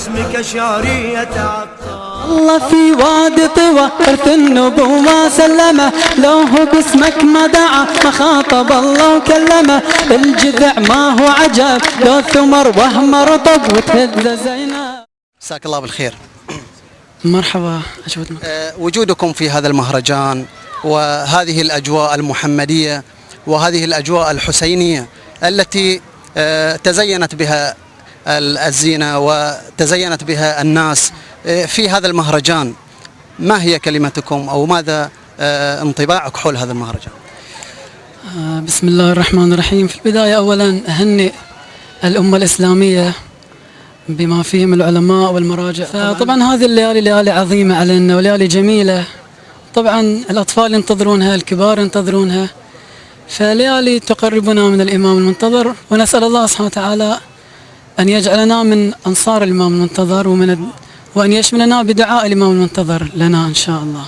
باسمك شارية عطار. الله في وادي طوى إرث النبوة سلمه، لو هو باسمك ما دعا ما خاطب الله وكلمه. الجذع ما هو عجب لو ثمر وهم رطب وتهد زينه. مساك الله بالخير. مرحبا. وجودكم في هذا المهرجان وهذه الأجواء المحمدية وهذه الأجواء الحسينية التي تزينت بها الزينة وتزينت بها الناس في هذا المهرجان، ما هي كلمتكم أو ماذا انطباعك حول هذا المهرجان؟ بسم الله الرحمن الرحيم. في البداية أولا أهنئ الأمة الإسلامية بما فيهم العلماء والمراجع. طبعا هذه الليالي ليالي عظيمة علينا وليالي جميلة، طبعا الأطفال ينتظرونها، الكبار ينتظرونها، فليالي تقربنا من الإمام المنتظر، ونسأل الله سبحانه وتعالى أن يجعلنا من أنصار الإمام المنتظر وأن يشملنا بدعاء الإمام المنتظر لنا إن شاء الله.